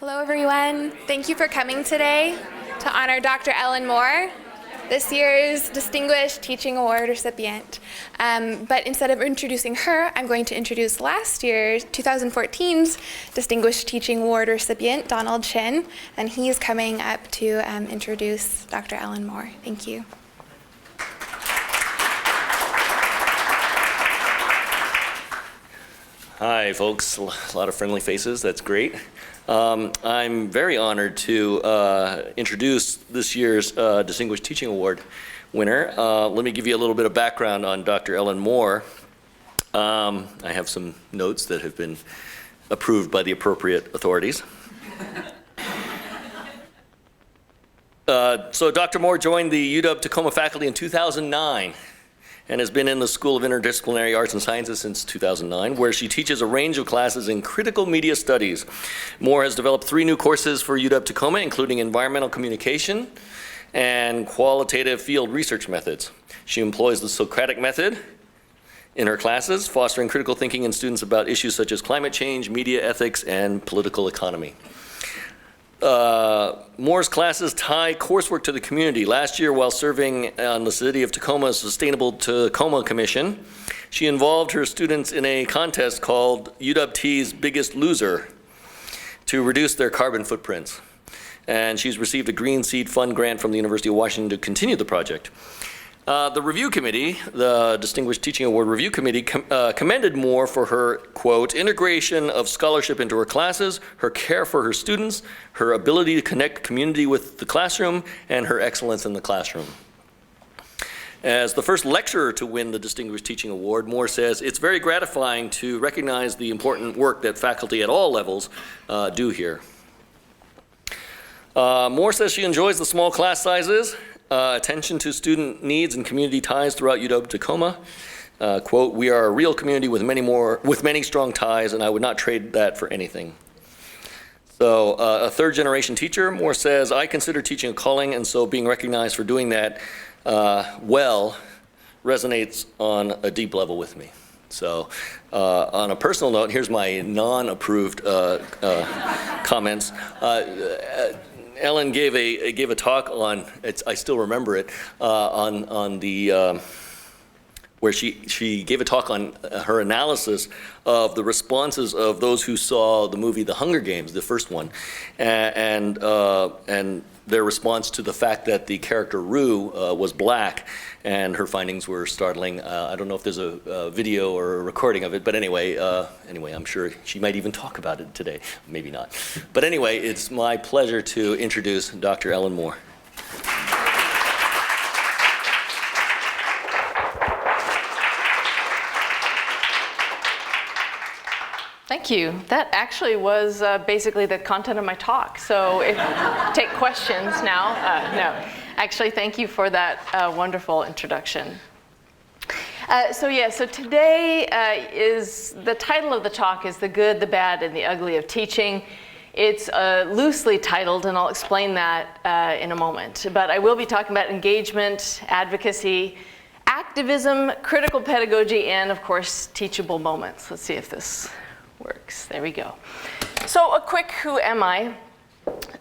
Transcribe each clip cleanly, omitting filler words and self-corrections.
Hello, everyone. Thank you for coming today to honor Dr. Ellen Moore, this year's Distinguished Teaching Award recipient. But instead of introducing her, I'm going to introduce last year's, 2014's Distinguished Teaching Award recipient, Donald Chin, and he's coming up to introduce Dr. Ellen Moore. Thank you. Hi, folks. A lot of friendly faces. That's great. I'm very honored to introduce this year's Distinguished Teaching Award winner. Let me give you a little bit of background on Dr. Ellen Moore. I have some notes that have been approved by the appropriate authorities. So Dr. Moore joined the UW-Tacoma faculty in 2009. And has been in the School of Interdisciplinary Arts and Sciences since 2009, where she teaches a range of classes in critical media studies. Moore has developed 3 new courses for UW-Tacoma, including environmental communication and qualitative field research methods. She employs the Socratic method in her classes, fostering critical thinking in students about issues such as climate change, media ethics, and political economy. Moore's classes tie coursework to the community. Last year, while serving on the City of Tacoma's Sustainable Tacoma Commission, she involved her students in a contest called UW-T's Biggest Loser to reduce their carbon footprints. And she's received a Green Seed Fund grant from the University of Washington to continue the project. The review committee, the Distinguished Teaching Award Review Committee, commended Moore for her, quote, integration of scholarship into her classes, her care for her students, her ability to connect community with the classroom, and her excellence in the classroom. As the first lecturer to win the Distinguished Teaching Award, Moore says, it's very gratifying to recognize the important work that faculty at all levels do here. Moore says she enjoys the small class sizes, attention to student needs and community ties throughout UW-Tacoma. Quote, we are a real community with many strong ties, and I would not trade that for anything. So a third-generation teacher, Moore says, I consider teaching a calling, and so being recognized for doing that well resonates on a deep level with me. So on a personal note, here's my non-approved comments. Ellen gave a talk on, I still remember it, on the, where she gave a talk on her analysis of the responses of those who saw the movie The Hunger Games, the first one, and their response to the fact that the character Rue was black, and her findings were startling. I don't know if there's a video or a recording of it, but anyway, I'm sure she might even talk about it today. Maybe not. But anyway, it's my pleasure to introduce Dr. Ellen Moore. Thank you. That actually was basically the content of my talk. So take questions now. No, actually, thank you for that wonderful introduction. So today is, the title of the talk is The Good, the Bad, and the Ugly of Teaching. It's loosely titled, and I'll explain that in a moment. But I will be talking about engagement, advocacy, activism, critical pedagogy, and of course, teachable moments. Let's see if this works. There we go. So a quick who am I?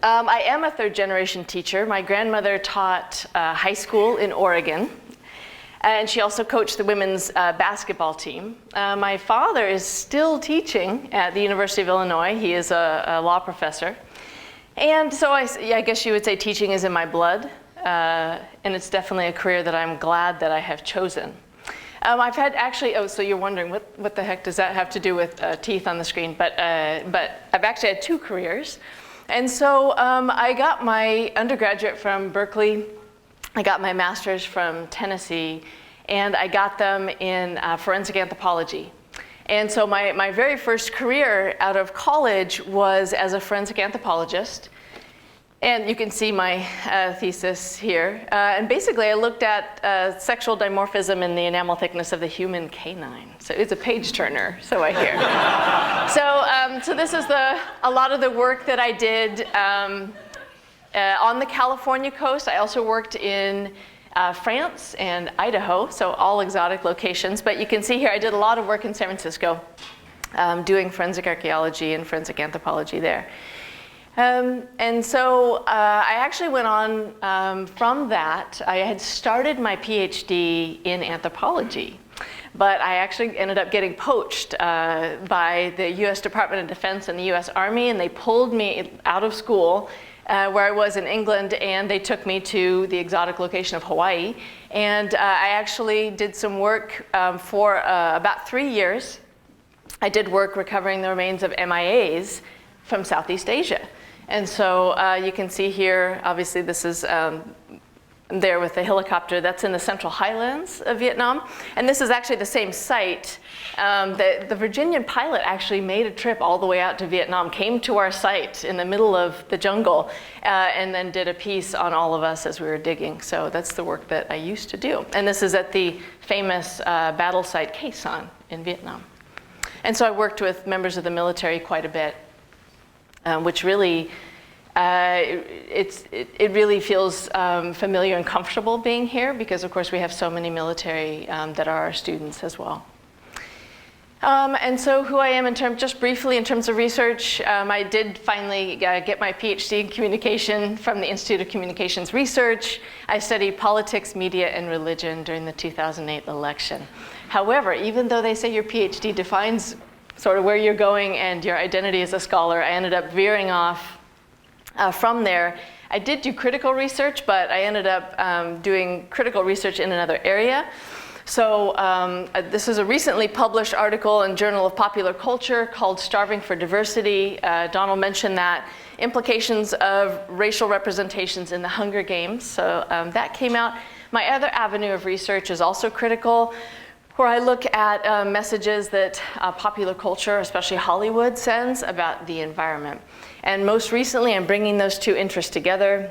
I am a third-generation teacher. My grandmother taught high school in Oregon, and she also coached the women's basketball team. My father is still teaching at the University of Illinois. He is a law professor. And so I guess you would say teaching is in my blood, and it's definitely a career that I'm glad that I have chosen. I've had actually, so you're wondering what the heck does that have to do with teeth on the screen, but I've actually had 2 careers. And so I got my undergraduate from Berkeley, I got my master's from Tennessee, and I got them in forensic anthropology. And so my very first career out of college was as a forensic anthropologist. And you can see my thesis here. And basically, I looked at sexual dimorphism in the enamel thickness of the human canine. So it's a page turner, so I hear. So this is a lot of the work that I did on the California coast. I also worked in France and Idaho, so all exotic locations. But you can see here, I did a lot of work in San Francisco, doing forensic archaeology and forensic anthropology there. And so I actually went on from that. I had started my PhD in anthropology, but I actually ended up getting poached by the US Department of Defense and the US Army, and they pulled me out of school where I was in England, and they took me to the exotic location of Hawaii. And I actually did some work for about 3 years. I did work recovering the remains of MIAs from Southeast Asia. And so you can see here, obviously this is there with the helicopter, that's in the Central Highlands of Vietnam. And this is actually the same site. The Virginian pilot actually made a trip all the way out to Vietnam, came to our site in the middle of the jungle, and then did a piece on all of us as we were digging. So that's the work that I used to do. And this is at the famous battle site Khe Sanh in Vietnam. And so I worked with members of the military quite a bit, which really, it really feels familiar and comfortable being here because, of course, we have so many military that are our students as well. And so who I am just briefly in terms of research, I did finally get my PhD in communication from the Institute of Communications Research. I studied politics, media, and religion during the 2008 election. However, even though they say your PhD defines sort of where you're going and your identity as a scholar, I ended up veering off from there. I did do critical research, but I ended up doing critical research in another area. So this is a recently published article in Journal of Popular Culture called Starving for Diversity. Donald mentioned that implications of racial representations in the Hunger Games. So that came out. My other avenue of research is also critical, where I look at messages that popular culture, especially Hollywood, sends about the environment. And most recently, I'm bringing those two interests together.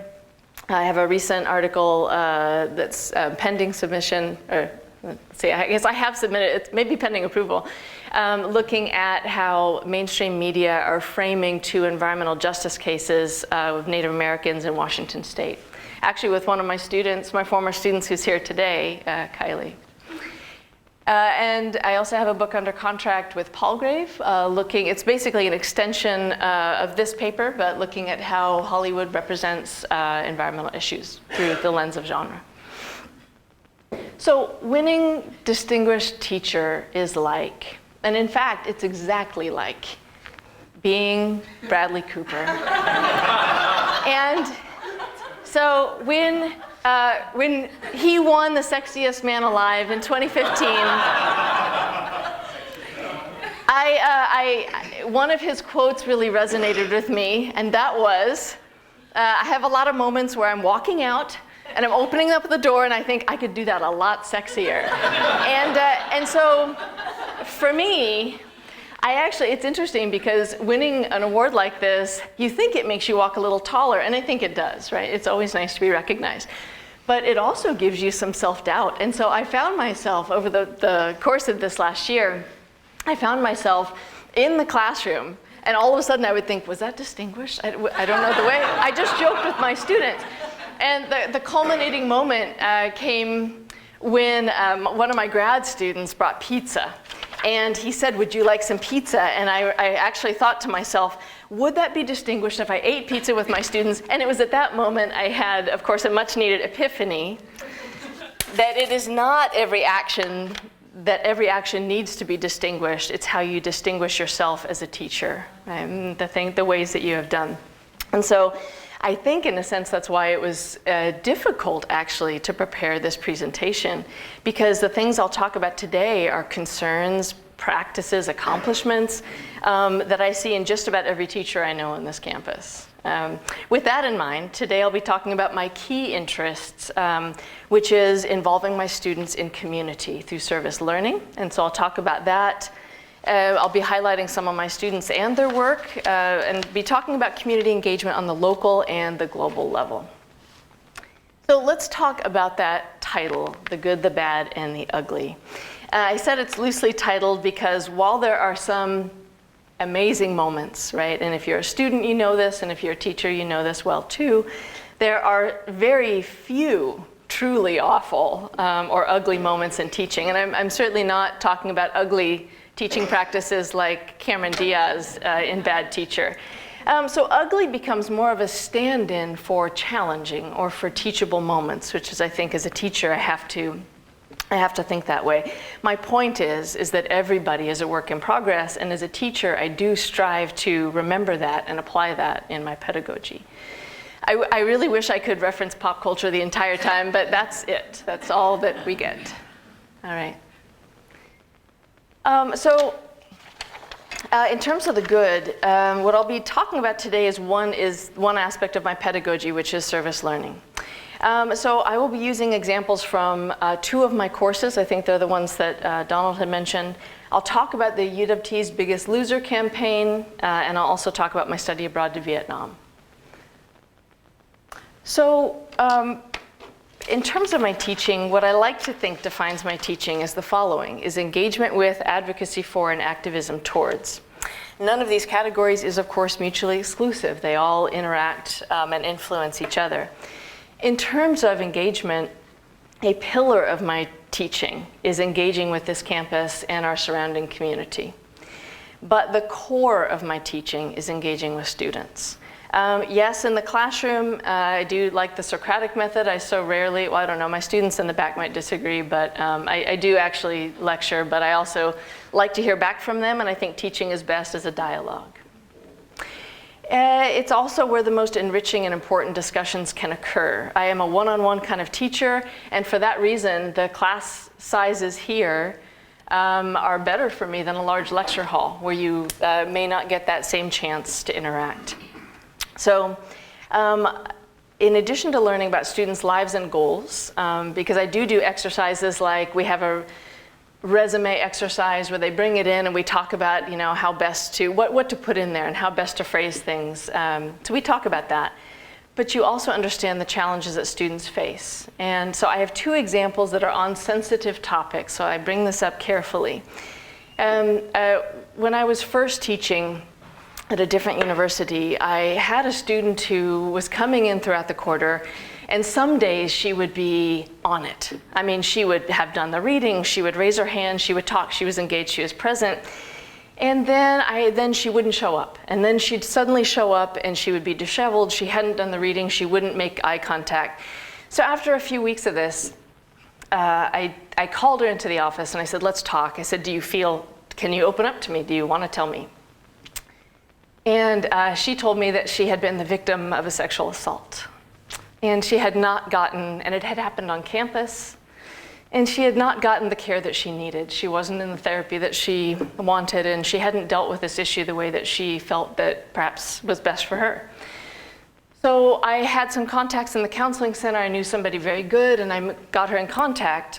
I have a recent article that's pending submission, or let's see, I guess I have submitted, it's maybe pending approval, looking at how mainstream media are framing two environmental justice cases of Native Americans in Washington State. Actually, with one of my students, my former students who's here today, Kylie. And I also have a book under contract with Palgrave, it's basically an extension of this paper, but looking at how Hollywood represents environmental issues through the lens of genre. So winning Distinguished Teacher is like, and in fact, it's exactly like being Bradley Cooper. And so when he won the Sexiest Man Alive in 2015, one of his quotes really resonated with me, and that was, I have a lot of moments where I'm walking out and I'm opening up the door and I think I could do that a lot sexier. And so for me, it's interesting because winning an award like this, you think it makes you walk a little taller, and I think it does, right? It's always nice to be recognized. But it also gives you some self-doubt. And so I found myself, over the course of this last year, I found myself in the classroom, and all of a sudden I would think, was that distinguished? I don't know the way. I just joked with my students. And the culminating moment came when one of my grad students brought pizza. And he said, would you like some pizza? And I actually thought to myself, would that be distinguished if I ate pizza with my students? And it was at that moment I had, of course, a much needed epiphany that it is not every action needs to be distinguished. It's how you distinguish yourself as a teacher, right? The ways that you have done. And so I think in a sense that's why it was difficult actually to prepare this presentation, because the things I'll talk about today are concerns, practices, accomplishments that I see in just about every teacher I know on this campus. With that in mind, today I'll be talking about my key interests, which is involving my students in community through service learning. And so I'll talk about that. I'll be highlighting some of my students and their work, and be talking about community engagement on the local and the global level. So let's talk about that title, The Good, the Bad, and the Ugly. I said it's loosely titled because while there are some amazing moments, right, and if you're a student you know this, and if you're a teacher you know this well too, there are very few truly awful or ugly moments in teaching. And I'm certainly not talking about ugly teaching practices like Cameron Diaz in Bad Teacher. So ugly becomes more of a stand-in for challenging or for teachable moments, which is, I think, as a teacher, I have to think that way. My point is that everybody is a work in progress, and as a teacher, I do strive to remember that and apply that in my pedagogy. I really wish I could reference pop culture the entire time, but that's it. That's all that we get. All right. In terms of the good, what I'll be talking about today is one aspect of my pedagogy, which is service learning. So I will be using examples from 2 of my courses. I think they're the ones that Donald had mentioned. I'll talk about the UWT's Biggest Loser campaign, and I'll also talk about my study abroad to Vietnam. So in terms of my teaching, what I like to think defines my teaching is the following, is engagement with, advocacy for, and activism towards. None of these categories is, of course, mutually exclusive. They all interact and influence each other. In terms of engagement, a pillar of my teaching is engaging with this campus and our surrounding community. But the core of my teaching is engaging with students. Yes, in the classroom, I do like the Socratic method. I so rarely, well, I don't know, my students in the back might disagree, but I do actually lecture, but I also like to hear back from them, and I think teaching is best as a dialogue. It's also where the most enriching and important discussions can occur. I am a one-on-one kind of teacher, and for that reason, the class sizes here are better for me than a large lecture hall, where you may not get that same chance to interact. So in addition to learning about students' lives and goals, because I do exercises like we have a resume exercise where they bring it in and we talk about, how best to, what to put in there and how best to phrase things. So we talk about that. But you also understand the challenges that students face. And so I have 2 examples that are on sensitive topics, so I bring this up carefully. When I was first teaching at a different university, I had a student who was coming in throughout the quarter, and some days she would be on it. I mean, she would have done the reading, she would raise her hand, she would talk, she was engaged, she was present. And then she wouldn't show up. And then she'd suddenly show up and she would be disheveled, she hadn't done the reading, she wouldn't make eye contact. So after a few weeks of this, I called her into the office and I said, let's talk. I said, can you open up to me? Do you want to tell me? And she told me that she had been the victim of a sexual assault. And she had not gotten, and it had happened on campus, and she had not gotten the care that she needed. She wasn't in the therapy that she wanted, and she hadn't dealt with this issue the way that she felt that perhaps was best for her. So I had some contacts in the counseling center. I knew somebody very good, and I got her in contact.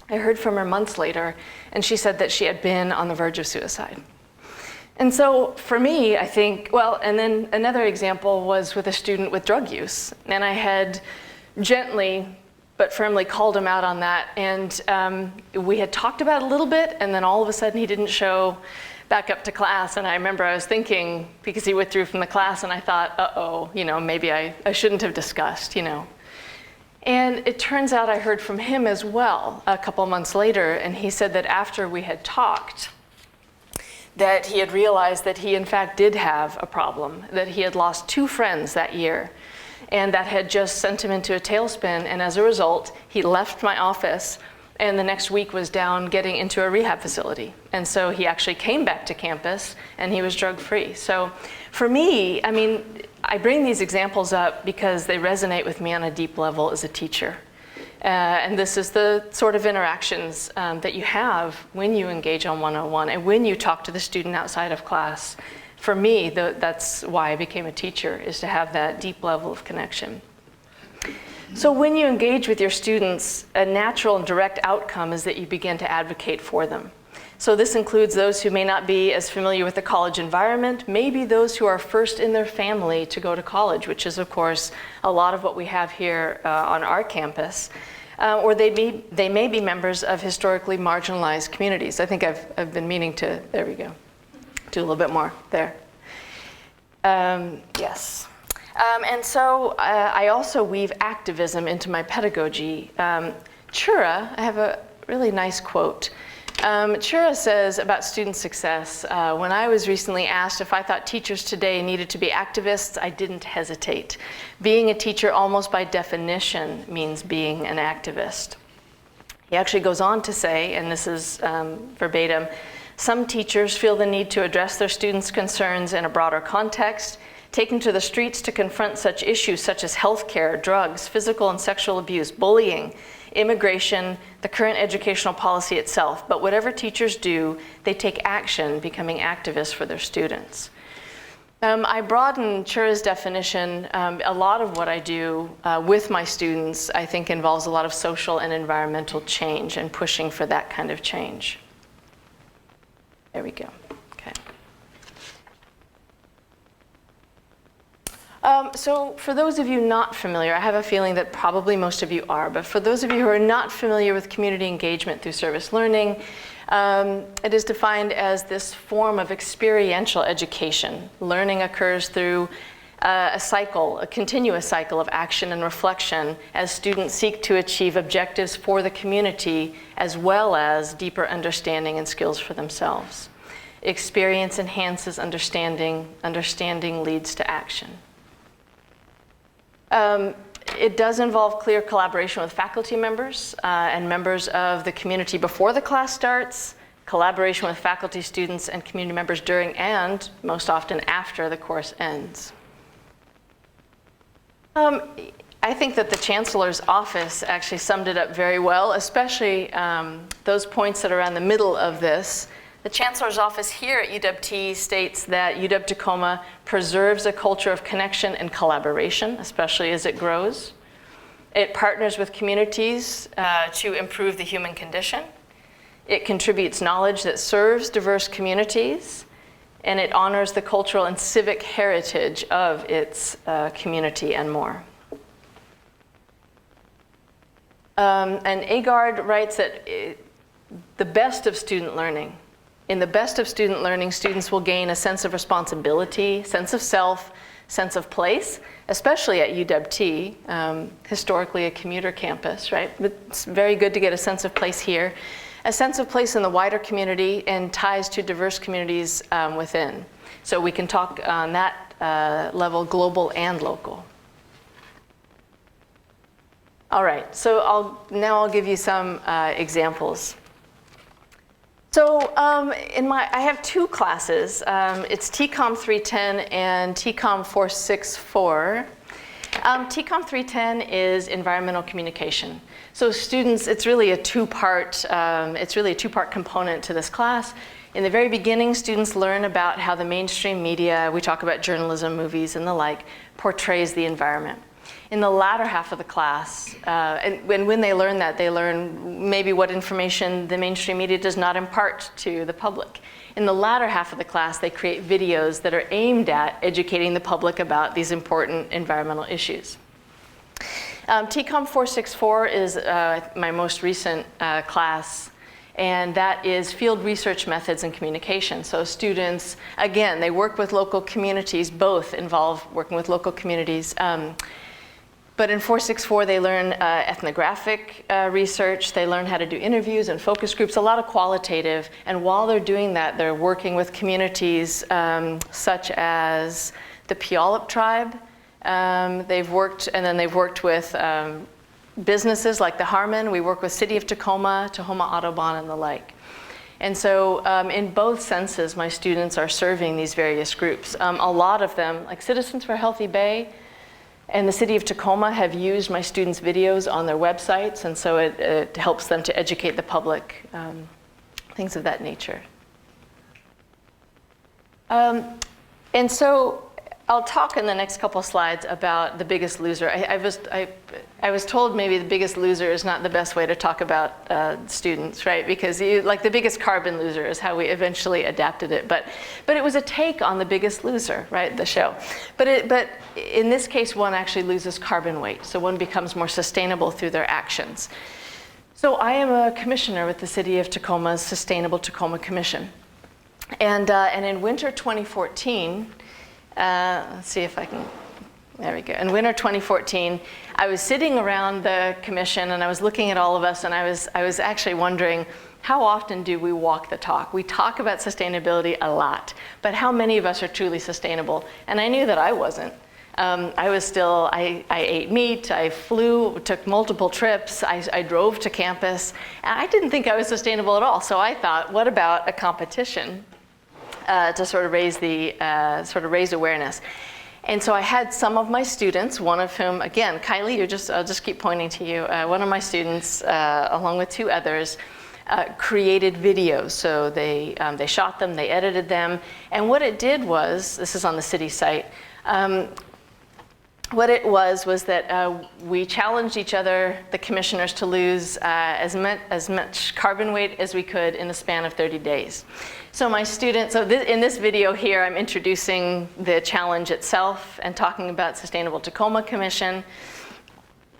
I heard from her months later, and she said that she had been on the verge of suicide. And so for me, I think, and then another example was with a student with drug use. And I had gently but firmly called him out on that. And we had talked about it a little bit, and then all of a sudden he didn't show back up to class. And I remember I was thinking, because he withdrew from the class, and I thought, uh-oh, maybe I shouldn't have discussed, And it turns out I heard from him as well a couple months later, and he said that after we had talked, that he had realized that he in fact did have a problem, that he had lost 2 friends that year, and that had just sent him into a tailspin, and as a result, he left my office, and the next week was down getting into a rehab facility. And so he actually came back to campus, and he was drug-free. So for me, I bring these examples up because they resonate with me on a deep level as a teacher. And this is the sort of interactions that you have when you engage on one-on-one and when you talk to the student outside of class. For me, that's why I became a teacher, is to have that deep level of connection. So when you engage with your students, a natural and direct outcome is that you begin to advocate for them. So this includes those who may not be as familiar with the college environment, maybe those who are first in their family to go to college, which is, of course, a lot of what we have here on our campus. Or they may be members of historically marginalized communities. I think I've been meaning to, there we go, do a little bit more there. Yes. And so I also weave activism into my pedagogy. Chura, I have a really nice quote. Chura says about student success, when I was recently asked if I thought teachers today needed to be activists, I didn't hesitate. Being a teacher almost by definition means being an activist. He actually goes on to say, and this is verbatim, some teachers feel the need to address their students' concerns in a broader context, taken to the streets to confront such issues such as healthcare, drugs, physical and sexual abuse, bullying, immigration, the current educational policy itself. But whatever teachers do, they take action, becoming activists for their students. I broaden Chura's definition. A lot of what I do with my students, I think, involves a lot of social and environmental change and pushing for that kind of change. There we go. Okay. So for those of you not familiar, I have a feeling that probably most of you are, but for those of you who are not familiar with community engagement through service learning, it is defined as this form of experiential education. Learning occurs through a continuous cycle of action and reflection as students seek to achieve objectives for the community as well as deeper understanding and skills for themselves. Experience enhances understanding, understanding leads to action. It does involve clear collaboration with faculty members and members of the community before the class starts, collaboration with faculty, students, and community members during and most often after the course ends. I think that the Chancellor's office actually summed it up very well, especially those points that are around the middle of this. The Chancellor's office here at UW-T states that UW-Tacoma preserves a culture of connection and collaboration, especially as it grows. It partners with communities to improve the human condition. It contributes knowledge that serves diverse communities, and it honors the cultural and civic heritage of its community and more. And Agard writes that the best of student learning, in the best of student learning, students will gain a sense of responsibility, sense of self, sense of place, especially at UW-T, historically a commuter campus, right? It's very good to get a sense of place here. A sense of place in the wider community and ties to diverse communities within. So we can talk on that level, global and local. All right, so now I'll give you some examples. So I have two classes. It's TCOM 310 and TCOM 464. TCOM 310 is environmental communication. So students, it's really a two-part component to this class. In the very beginning, students learn about how the mainstream media, we talk about journalism, movies, and the like, portrays the environment. In the latter half of the class, and when they learn that, they learn maybe what information the mainstream media does not impart to the public. In the latter half of the class, they create videos that are aimed at educating the public about these important environmental issues. TCOM 464 is my most recent class, and that is field research methods and communication. So students, again, they work with local communities, both involve working with local communities. But in 464, they learn ethnographic research. They learn how to do interviews and focus groups, a lot of qualitative. And while they're doing that, they're working with communities such as the Puyallup tribe. They've worked with businesses like the Harmon. We work with City of Tacoma, Tahoma Audubon, and the like. And so in both senses, my students are serving these various groups. A lot of them, like Citizens for a Healthy Bay, and the City of Tacoma have used my students' videos on their websites, and so it helps them to educate the public, things of that nature. And so I'll talk in the next couple slides about The Biggest Loser. I was told maybe The Biggest Loser is not the best way to talk about students, right? Because like The Biggest Carbon Loser is how we eventually adapted it. But it was a take on The Biggest Loser, right, the show. But in this case, one actually loses carbon weight. So one becomes more sustainable through their actions. So I am a commissioner with the City of Tacoma's Sustainable Tacoma Commission. And in winter 2014, let's see if I can, there we go. In winter 2014, I was sitting around the commission and I was looking at all of us and I was actually wondering, how often do we walk the talk? We talk about sustainability a lot, but how many of us are truly sustainable? And I knew that I wasn't. I ate meat, I flew, took multiple trips, I drove to campus, and I didn't think I was sustainable at all. So I thought, what about a competition to sort of raise awareness? And so I had some of my students, one of whom, again, Kylie, I'll just keep pointing to you. One of my students, along with 2 others, created videos. So they shot them, they edited them, and what it did was, this is on the city site, what it was that we challenged each other, the commissioners, to lose as much carbon weight as we could in the span of 30 days. So my students, in this video here, I'm introducing the challenge itself and talking about Sustainable Tacoma Commission.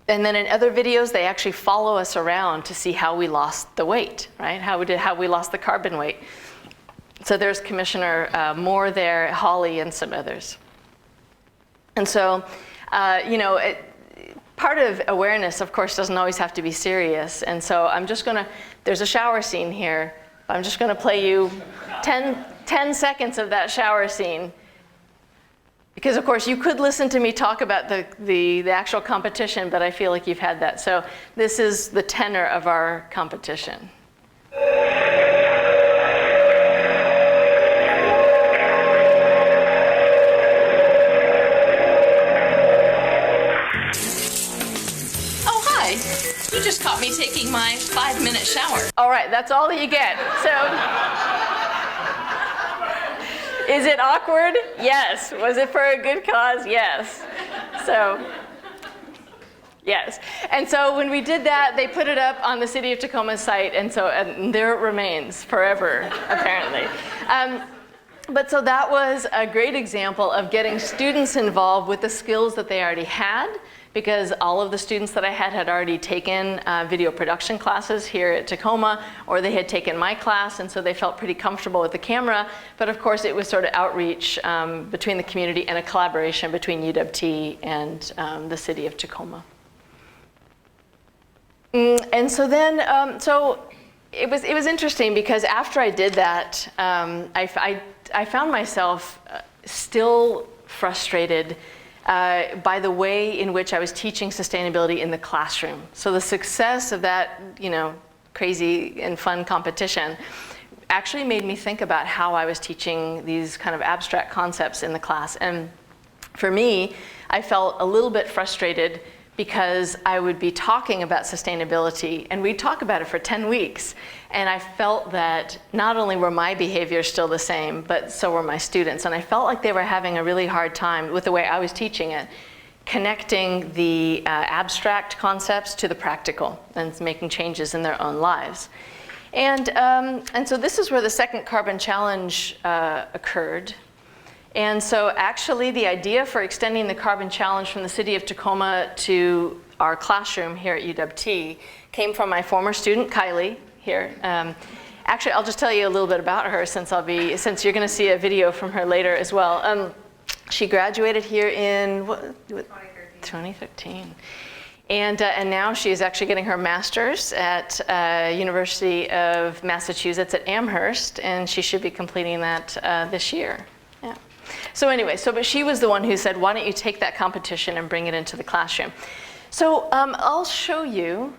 And then in other videos, they actually follow us around to see how we lost the weight, right? How we lost the carbon weight. So there's Commissioner Moore there, Holly, and some others. And so, part of awareness, of course, doesn't always have to be serious. And so there's a shower scene here. I'm just gonna play you 10 seconds of that shower scene. Because of course you could listen to me talk about the actual competition, but I feel like you've had that. So this is the tenor of our competition. Oh, hi. You just caught me taking my 5-minute shower. All right, that's all that you get. So. Is it awkward? Yes. Was it for a good cause? Yes. So, yes. And so when we did that, they put it up on the City of Tacoma site, and there it remains forever, apparently. But so that was a great example of getting students involved with the skills that they already had, because all of the students that I had already taken video production classes here at Tacoma, or they had taken my class, and so they felt pretty comfortable with the camera. But of course, it was sort of outreach between the community and a collaboration between UW-T and the City of Tacoma. And so then, so it was interesting, because after I did that, I found myself still frustrated by the way in which I was teaching sustainability in the classroom. So the success of that, crazy and fun competition actually made me think about how I was teaching these kind of abstract concepts in the class. And for me, I felt a little bit frustrated because I would be talking about sustainability, and we'd talk about it for 10 weeks. And I felt that not only were my behaviors still the same, but so were my students. And I felt like they were having a really hard time with the way I was teaching it, connecting the abstract concepts to the practical and making changes in their own lives. And so this is where the second Carbon Challenge occurred. And so actually the idea for extending the Carbon Challenge from the City of Tacoma to our classroom here at UW-T came from my former student, Kylie, here. Actually, I'll just tell you a little bit about her since you're gonna see a video from her later as well. She graduated here in 2013. And now she is actually getting her master's at University of Massachusetts at Amherst, and she should be completing that this year. Yeah. So anyway, but she was the one who said, why don't you take that competition and bring it into the classroom? So I'll show you.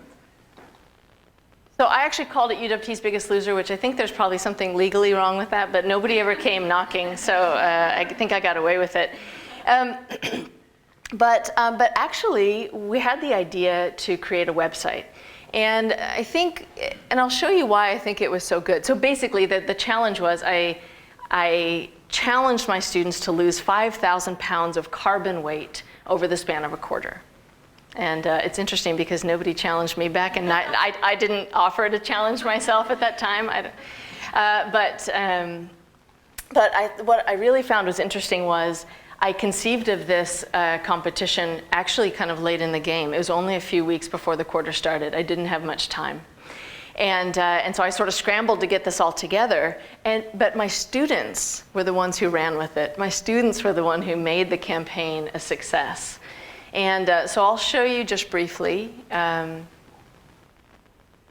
So I actually called it UW-T's Biggest Loser, which I think there's probably something legally wrong with that, but nobody ever came knocking, so I think I got away with it. But actually, we had the idea to create a website. And I think, and I'll show you why I think it was so good. So basically, the challenge was I challenged my students to lose 5,000 pounds of carbon weight over the span of a quarter. And it's interesting because nobody challenged me back, and I didn't offer to challenge myself at that time. What I really found was interesting was I conceived of this competition actually kind of late in the game. It was only a few weeks before the quarter started. I didn't have much time. And so I sort of scrambled to get this all together. But my students were the ones who ran with it. My students were the one who made the campaign a success. And so I'll show you just briefly.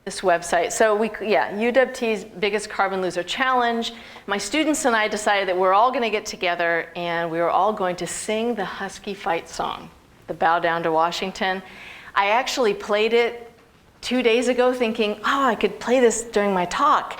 This website. So UWT's biggest carbon loser challenge. My students and I decided that we're all going to get together and we were all going to sing the Husky fight song, the Bow Down to Washington. I actually played it 2 days ago thinking, oh, I could play this during my talk.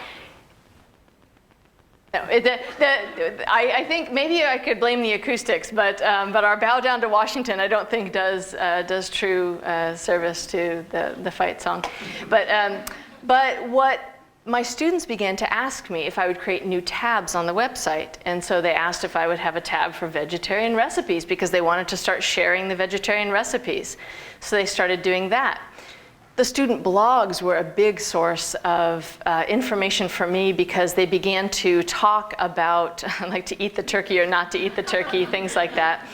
No, I think maybe I could blame the acoustics, but our Bow Down to Washington I don't think does true service to the fight song. But what my students began to ask me if I would create new tabs on the website. And so they asked if I would have a tab for vegetarian recipes because they wanted to start sharing the vegetarian recipes. So they started doing that. The student blogs were a big source of information for me because they began to talk about like to eat the turkey or not to eat the turkey, things like that.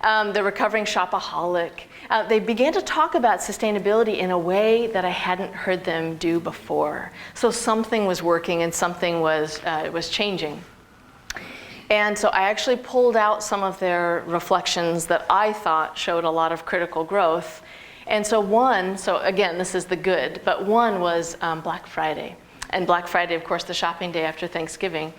The recovering shopaholic. They began to talk about sustainability in a way that I hadn't heard them do before. So something was working and something was changing. And so I actually pulled out some of their reflections that I thought showed a lot of critical growth. And so again, this is the good, but one was Black Friday. And Black Friday, of course, the shopping day after Thanksgiving.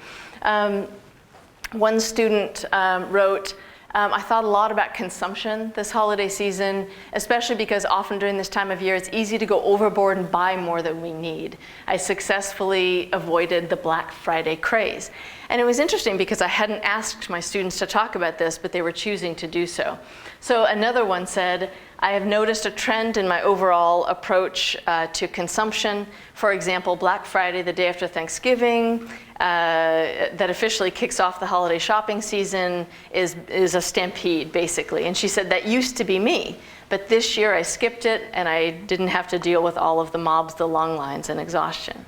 One student wrote, I thought a lot about consumption this holiday season, especially because often during this time of year, it's easy to go overboard and buy more than we need. I successfully avoided the Black Friday craze. And it was interesting because I hadn't asked my students to talk about this, but they were choosing to do so. So another one said, I have noticed a trend in my overall approach to consumption. For example, Black Friday, the day after Thanksgiving, that officially kicks off the holiday shopping season, is a stampede, basically. And she said, that used to be me. But this year I skipped it, and I didn't have to deal with all of the mobs, the long lines, and exhaustion.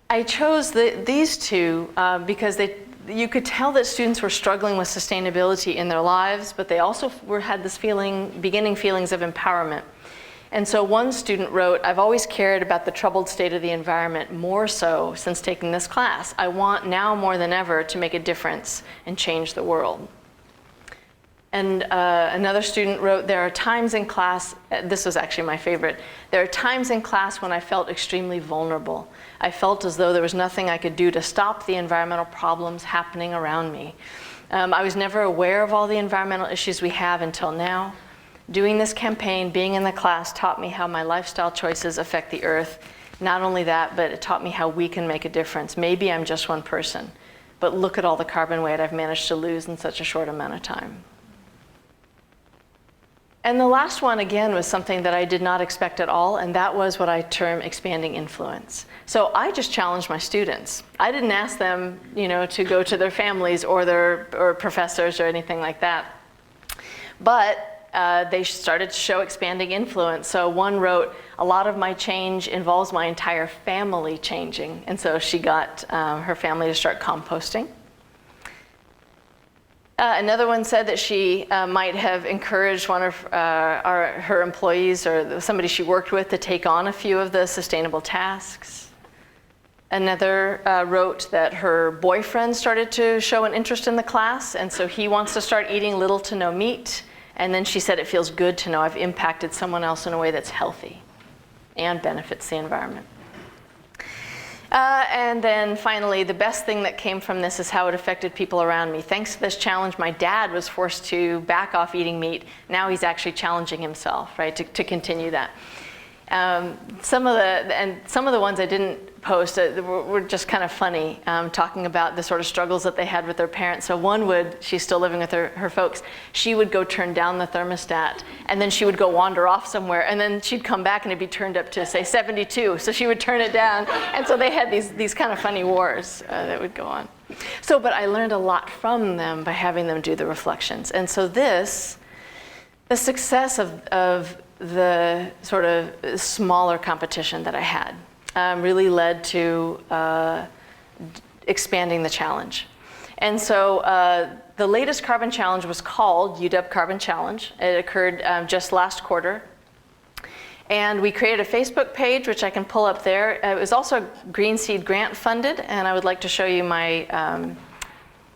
I chose these two because you could tell that students were struggling with sustainability in their lives, but they also had this beginning feelings of empowerment. And so one student wrote, I've always cared about the troubled state of the environment, more so since taking this class. I want now more than ever to make a difference and change the world. And another student wrote, there are times in class, this was actually my favorite, there are times in class when I felt extremely vulnerable. I felt as though there was nothing I could do to stop the environmental problems happening around me. I was never aware of all the environmental issues we have until now. Doing this campaign, being in the class, taught me how my lifestyle choices affect the earth. Not only that, but it taught me how we can make a difference. Maybe I'm just one person, but look at all the carbon weight I've managed to lose in such a short amount of time. And the last one, again, was something that I did not expect at all, and that was what I term expanding influence. So I just challenged my students. I didn't ask them, to go to their families or their professors or anything like that. But they started to show expanding influence. So one wrote, a lot of my change involves my entire family changing. And so she got her family to start composting. Another one said that she might have encouraged one of her employees or somebody she worked with to take on a few of the sustainable tasks. Another wrote that her boyfriend started to show an interest in the class, and so he wants to start eating little to no meat. And then she said, it feels good to know I've impacted someone else in a way that's healthy and benefits the environment. And then finally, the best thing that came from this is how it affected people around me. Thanks to this challenge, my dad was forced to back off eating meat. Now he's actually challenging himself, right, to continue that. Some of the ones I didn't post were just kind of funny, talking about the sort of struggles that they had with their parents. So one she's still living with her folks, she would go turn down the thermostat, and then she would go wander off somewhere, and then she'd come back and it'd be turned up to, say, 72. So she would turn it down, and so they had these kind of funny wars that would go on. But I learned a lot from them by having them do the reflections. And so the success of the sort of smaller competition that I had really led to expanding the challenge. And so the latest carbon challenge was called UW Carbon Challenge. It occurred just last quarter. And we created a Facebook page, which I can pull up there. It was also Green Seed grant funded, and I would like to show you my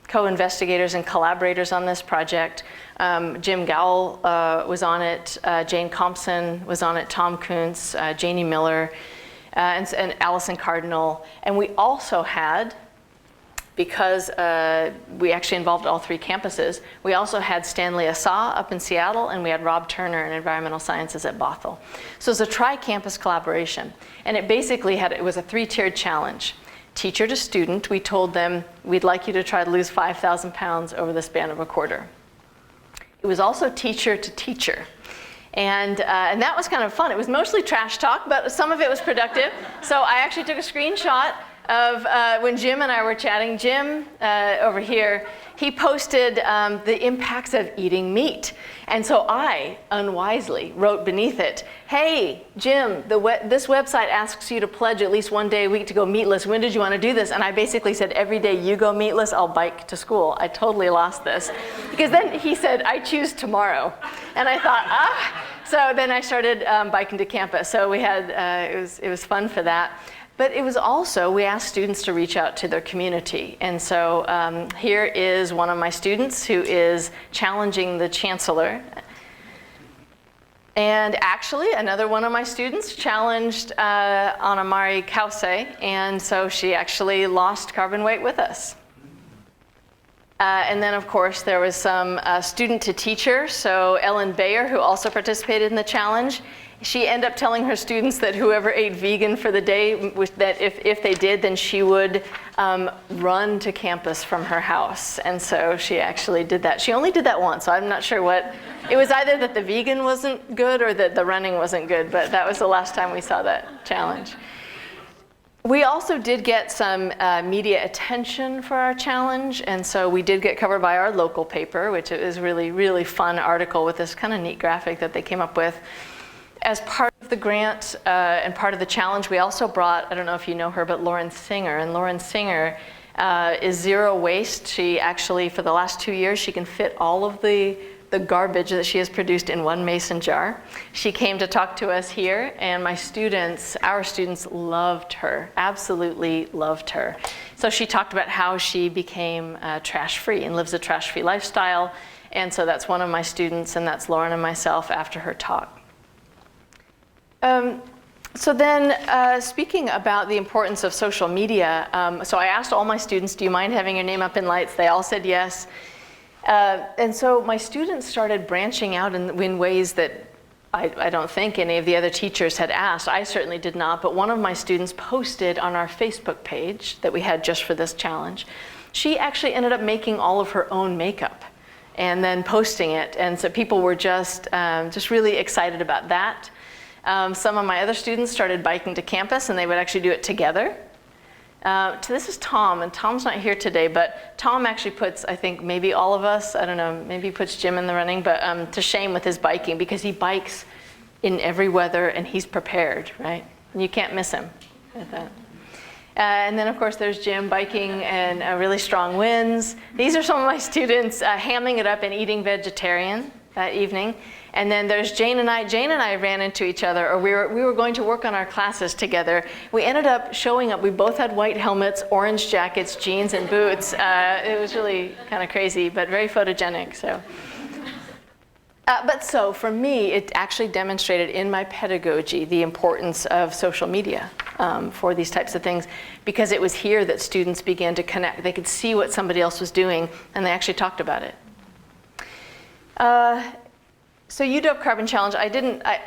co-investigators and collaborators on this project. Jim Gowell was on it, Jane Compson was on it, Tom Kuntz, Janie Miller, and Allison Cardinal. And we also had, because we actually involved all 3 campuses, we also had Stanley Assah up in Seattle, and we had Rob Turner in Environmental Sciences at Bothell. So it's a tri-campus collaboration. And it basically it was a 3-tiered challenge. Teacher to student, we told them, we'd like you to try to lose 5,000 pounds over the span of a quarter. It was also teacher to teacher. And that was kind of fun. It was mostly trash talk, but some of it was productive. So I actually took a screenshot of when Jim and I were chatting. Jim, over here, he posted the impacts of eating meat. And so I, unwisely, wrote beneath it, hey, Jim, this website asks you to pledge at least 1 day a week to go meatless. When did you want to do this? And I basically said, every day you go meatless, I'll bike to school. I totally lost this. Because then he said, I choose tomorrow. And I thought, So then I started biking to campus. So we had, it was fun for that. But it was also, we asked students to reach out to their community. And so here is one of my students who is challenging the chancellor. And actually, another one of my students challenged Anna-Mari Kause. And so she actually lost carbon weight with us. And then, of course, there was some student to teacher. So Ellen Bayer, who also participated in the challenge, she ended up telling her students that whoever ate vegan for the day, that if they did, then she would run to campus from her house. And so she actually did that. She only did that once, so I'm not sure what. It was either that the vegan wasn't good or that the running wasn't good, but that was the last time we saw that challenge. We also did get some media attention for our challenge, and so we did get covered by our local paper, which is a really, really fun article with this kind of neat graphic that they came up with. As part of the grant and part of the challenge, we also brought, I don't know if you know her, but Lauren Singer. And Lauren Singer is zero waste. She actually, for the last 2 years, she can fit all of the garbage that she has produced in one mason jar. She came to talk to us here, and our students loved her, absolutely loved her. So she talked about how she became trash-free and lives a trash-free lifestyle. And so that's one of my students, and that's Lauren and myself after her talk. So then, speaking about the importance of social media, so I asked all my students, do you mind having your name up in lights? They all said yes. And so my students started branching out in ways that I don't think any of the other teachers had asked. I certainly did not, but one of my students posted on our Facebook page that we had just for this challenge. She actually ended up making all of her own makeup and then posting it. And so people were just really excited about that. Some of my other students started biking to campus, and they would actually do it together. This is Tom, and Tom's not here today, but Tom actually puts, I think, maybe all of us, I don't know, maybe he puts Jim in the running, but to shame with his biking, because he bikes in every weather, and he's prepared, right? And you can't miss him at that. And then, of course, there's Jim biking in really strong winds. These are some of my students hamming it up and eating vegetarian that evening. And then there's Jane and I. Jane and I ran into each other, or we were going to work on our classes together. We ended up showing up. We both had white helmets, orange jackets, jeans, and boots. It was really kind of crazy, but very photogenic. So. But so for me, it actually demonstrated in my pedagogy the importance of social media for these types of things, because it was here that students began to connect. They could see what somebody else was doing, and they actually talked about it. So UW Carbon Challenge, I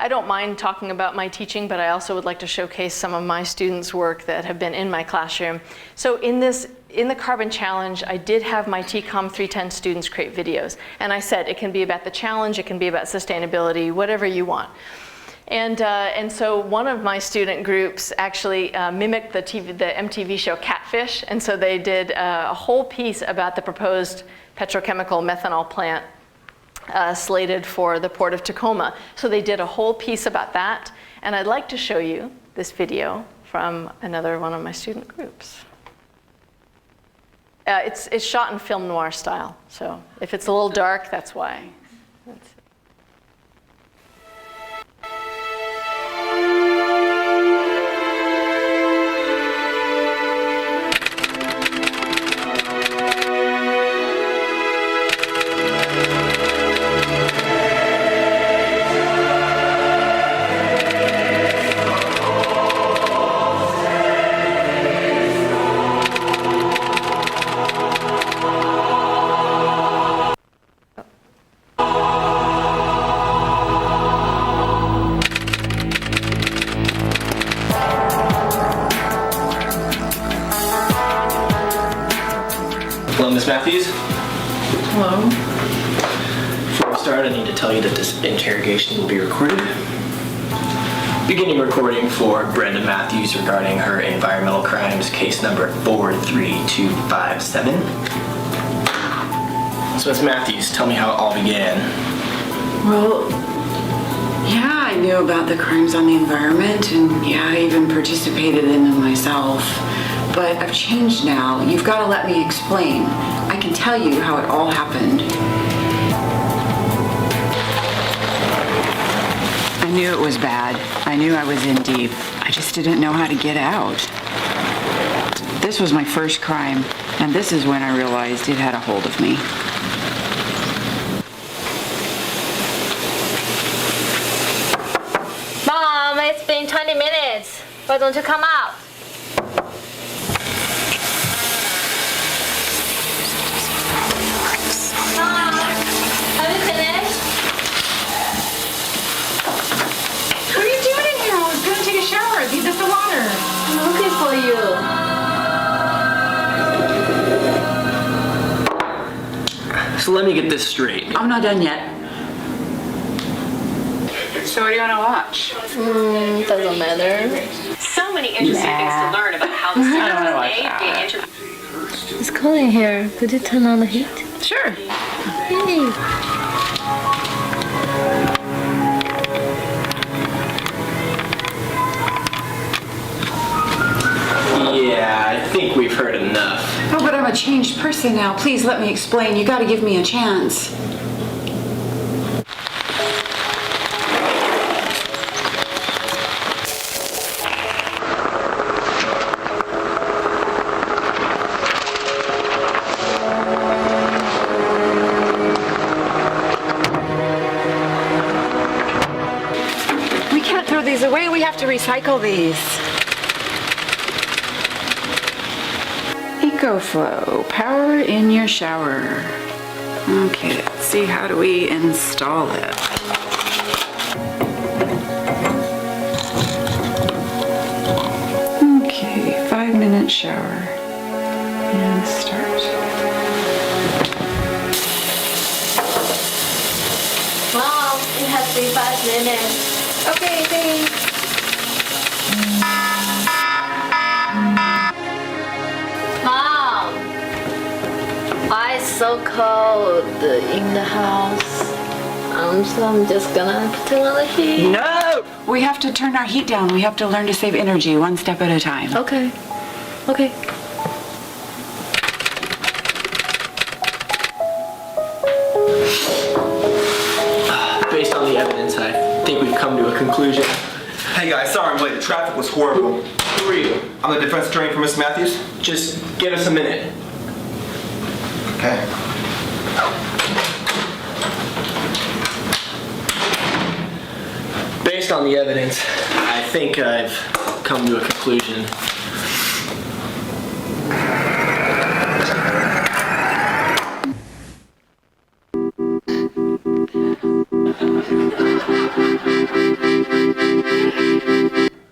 don't mind talking about my teaching, but I also would like to showcase some of my students' work that have been in my classroom. So in the Carbon Challenge, I did have my TCOM 310 students create videos. And I said it can be about the challenge, it can be about sustainability, whatever you want. And so one of my student groups actually mimicked the MTV show Catfish. And so they did a whole piece about the proposed petrochemical methanol plant slated for the Port of Tacoma. So they did a whole piece about that. And I'd like to show you this video from another one of my student groups. It's shot in film noir style. So if it's a little dark, that's why. Let's see. Ms. Matthews. Hello. Before we start, I need to tell you that this interrogation will be recorded. Beginning recording for Brenda Matthews regarding her environmental crimes, case number 43257. So Ms. Matthews, tell me how it all began. Well, yeah, I knew about the crimes on the environment, and yeah, I even participated in them myself. But I've changed now. You've got to let me explain. I can tell you how it all happened. I knew it was bad. I knew I was in deep. I just didn't know how to get out. This was my first crime, and this is when I realized it had a hold of me. Mom, it's been 20 minutes. Why don't you come out? Mom, have you finished? What are you doing in here? I was going to take a shower. These are the water. I'm looking for you. So let me get this straight. I'm not done yet. So what do you want to watch? Doesn't matter. So many interesting things to learn about how the students made the interview. It's cold in here. Could you turn on the heat? Sure. Hey. Yeah, I think we've heard enough. Oh, but I'm a changed person now. Please let me explain. You got to give me a chance. We can't throw these away. We have to recycle these. EcoFlow, power in your shower. Okay, let's see, how do we install it? Okay, 5-minute shower. And start. Mom, it has been 5 minutes. Okay, thanks. Mom, why it's so cold in the house? So I'm just gonna turn on the heat. No! We have to turn our heat down. We have to learn to save energy one step at a time. Okay. Okay. Based on the evidence, I think we've come to a conclusion. Hey guys, sorry I'm late. The traffic was horrible. Who are you? I'm the defense attorney for Miss Matthews. Just give us a minute. Okay. Based on the evidence, I think I've come to a conclusion.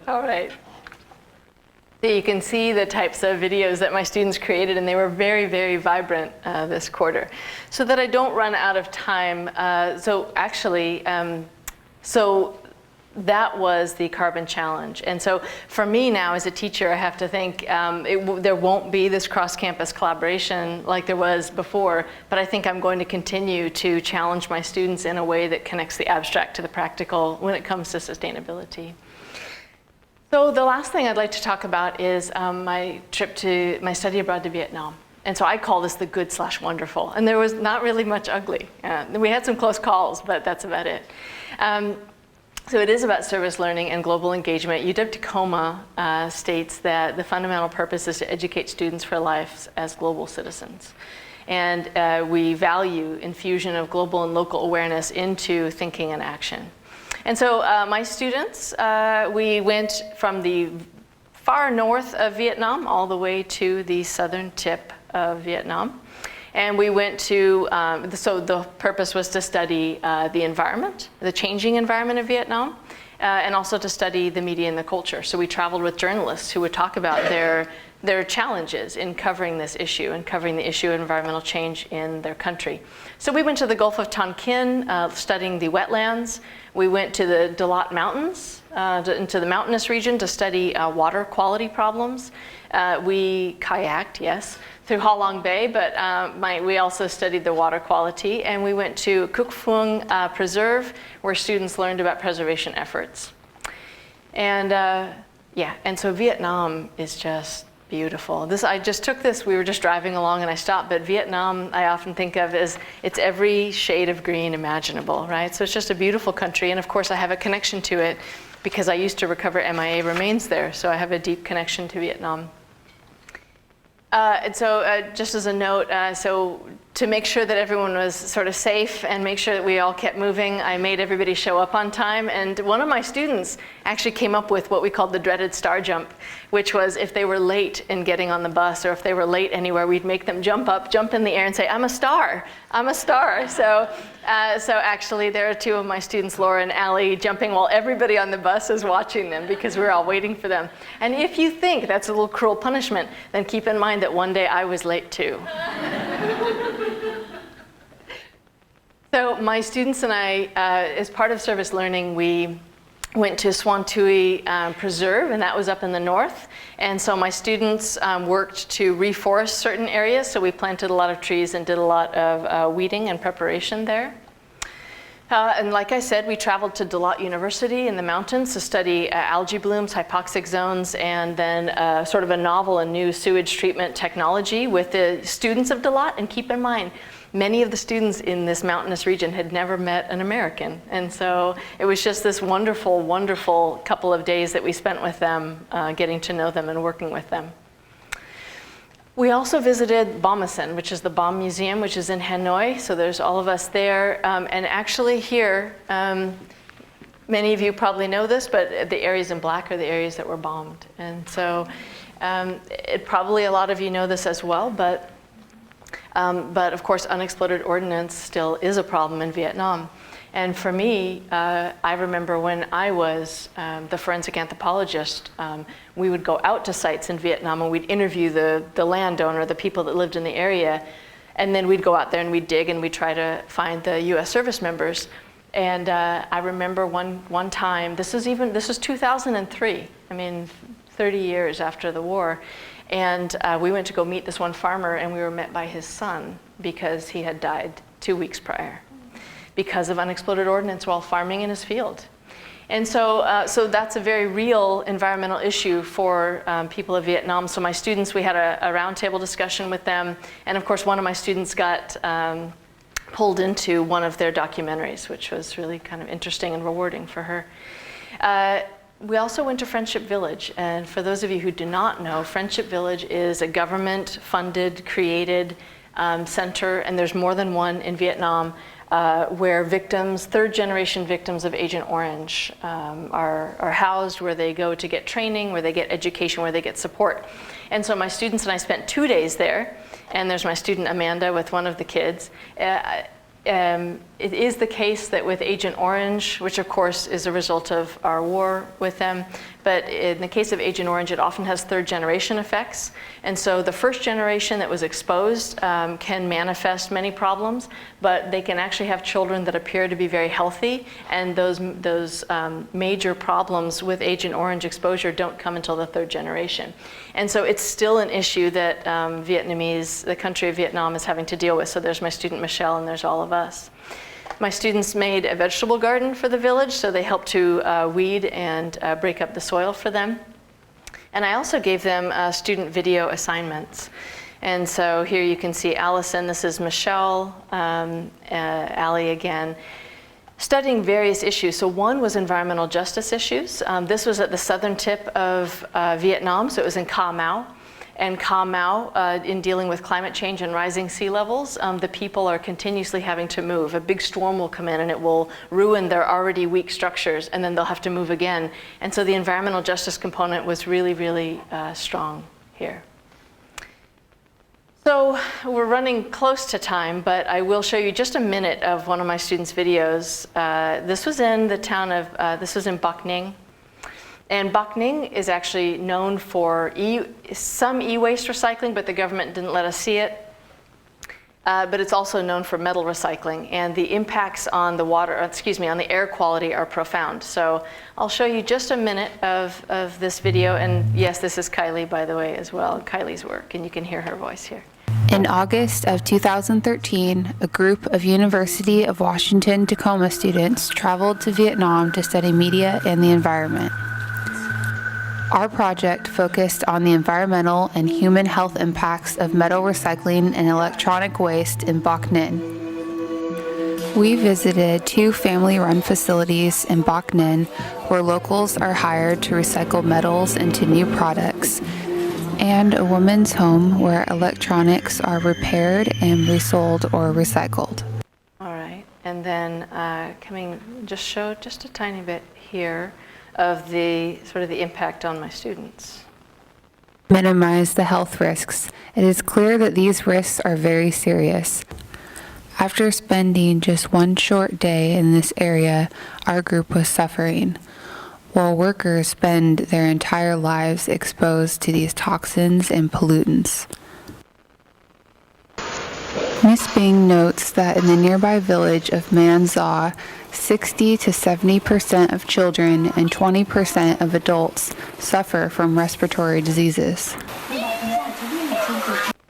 All right. So you can see the types of videos that my students created, and they were very, very vibrant this quarter. So that I don't run out of time, so that was the carbon challenge. And so for me now as a teacher, I have to think there won't be this cross-campus collaboration like there was before, but I think I'm going to continue to challenge my students in a way that connects the abstract to the practical when it comes to sustainability. So the last thing I'd like to talk about is my trip to my study abroad to Vietnam. And so I call this the good/wonderful. And there was not really much ugly. We had some close calls, but that's about it. So it is about service learning and global engagement. UW-Tacoma states that the fundamental purpose is to educate students for life as global citizens. And we value infusion of global and local awareness into thinking and action. And so my students, we went from the far north of Vietnam all the way to the southern tip of Vietnam. And we went to, so the purpose was to study the environment, the changing environment of Vietnam, and also to study the media and the culture. So we traveled with journalists who would talk about their their challenges in covering this issue and covering the issue of environmental change in their country. So we went to the Gulf of Tonkin, studying the wetlands. We went to the Dalat Mountains, into the mountainous region to study water quality problems. We kayaked, yes, through Ha Long Bay, but we also studied the water quality. And we went to Cuc Phuong Preserve, where students learned about preservation efforts. And yeah, and so Vietnam is just beautiful. I just took this, we were just driving along and I stopped, but Vietnam I often think of as it's every shade of green imaginable, right? So it's just a beautiful country, and of course I have a connection to it because I used to recover MIA remains there, so I have a deep connection to Vietnam. And so just as a note, so to make sure that everyone was sort of safe and make sure that we all kept moving, I made everybody show up on time. And one of my students actually came up with what we called the dreaded star jump, which was if they were late in getting on the bus or if they were late anywhere, we'd make them jump up, jump in the air and say, I'm a star, I'm a star. So actually there are two of my students, Laura and Allie, jumping while everybody on the bus is watching them because we're all waiting for them. And if you think that's a little cruel punishment, then keep in mind that one day I was late too. So my students and I, as part of service learning, we went to Suan Tui Preserve, and that was up in the north. And so my students worked to reforest certain areas, so we planted a lot of trees and did a lot of weeding and preparation there. And like I said, we traveled to Dalat University in the mountains to study algae blooms, hypoxic zones, and then sort of a novel and new sewage treatment technology with the students of Dalat. And keep in mind, many of the students in this mountainous region had never met an American. And so it was just this wonderful, wonderful couple of days that we spent with them, getting to know them and working with them. We also visited Bommasen, which is the Bomb Museum, which is in Hanoi. So there's all of us there. And actually here, many of you probably know this, but the areas in black are the areas that were bombed. And so probably a lot of you know this as well, but of course, unexploded ordnance still is a problem in Vietnam. And for me, I remember when I was the forensic anthropologist, we would go out to sites in Vietnam and we'd interview the landowner, the people that lived in the area, and then we'd go out there and we'd dig and we'd try to find the US service members. And I remember one time, this was 2003, I mean, 30 years after the war. And we went to go meet this one farmer, and we were met by his son because he had died 2 weeks prior because of unexploded ordnance while farming in his field. And so, so that's a very real environmental issue for people of Vietnam. So my students, we had a roundtable discussion with them. And of course, one of my students got pulled into one of their documentaries, which was really kind of interesting and rewarding for her. We also went to Friendship Village, and for those of you who do not know, Friendship Village is a government-funded, created center, and there's more than one in Vietnam, where victims, third-generation victims of Agent Orange are housed, where they go to get training, where they get education, where they get support. And so my students and I spent 2 days there, and there's my student Amanda with one of the kids. It is the case that with Agent Orange, which of course is a result of our war with them, but in the case of Agent Orange, it often has third generation effects. And so the first generation that was exposed can manifest many problems, but they can actually have children that appear to be very healthy, and those major problems with Agent Orange exposure don't come until the third generation. And so it's still an issue that the country of Vietnam is having to deal with. So there's my student Michelle, and there's all of us. My students made a vegetable garden for the village, so they helped to weed and break up the soil for them. And I also gave them student video assignments. And so here you can see Allison, this is Michelle, Allie again, studying various issues. So one was environmental justice issues. This was at the southern tip of Vietnam, so it was in Ca Mau. And Ca Mau, in dealing with climate change and rising sea levels, the people are continuously having to move. A big storm will come in and it will ruin their already weak structures, and then they'll have to move again. And so the environmental justice component was really, really strong here. So we're running close to time, but I will show you just a minute of one of my students' videos. This was in the town of, this was in Bac Ninh. And Bac-Ninh is actually known for some e-waste recycling, but the government didn't let us see it. But it's also known for metal recycling, and the impacts on the on the air quality are profound. So I'll show you just a minute of this video, and yes, this is Kylie, by the way, as well, Kylie's work, and you can hear her voice here. In August of 2013, a group of University of Washington Tacoma students traveled to Vietnam to study media and the environment. Our project focused on the environmental and human health impacts of metal recycling and electronic waste in Bac-Ninh. We visited 2 family-run facilities in Bac-Ninh where locals are hired to recycle metals into new products, and a woman's home where electronics are repaired and resold or recycled. All right, and then show just a tiny bit here of the sort of the impact on my students. Minimize the health risks. It is clear that these risks are very serious. After spending just one short day in this area, our group was suffering, while workers spend their entire lives exposed to these toxins and pollutants. Ms. Bing notes that in the nearby village of Man Za, 60 to 70% of children and 20% of adults suffer from respiratory diseases.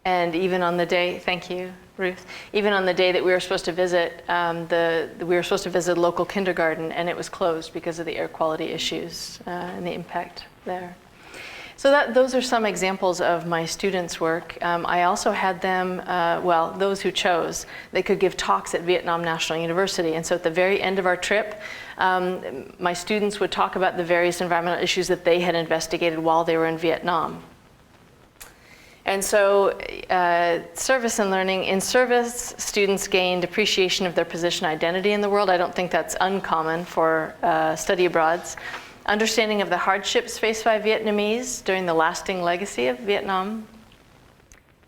And even on the day, thank you, Ruth, even on the day that we were supposed to visit, we were supposed to visit a local kindergarten, and it was closed because of the air quality issues and the impact there. So those are some examples of my students' work. I also had them, those who chose, they could give talks at Vietnam National University. And so at the very end of our trip, my students would talk about the various environmental issues that they had investigated while they were in Vietnam. And so service and learning. In service, students gained appreciation of their position identity in the world. I don't think that's uncommon for study abroads. Understanding of the hardships faced by Vietnamese during the lasting legacy of Vietnam.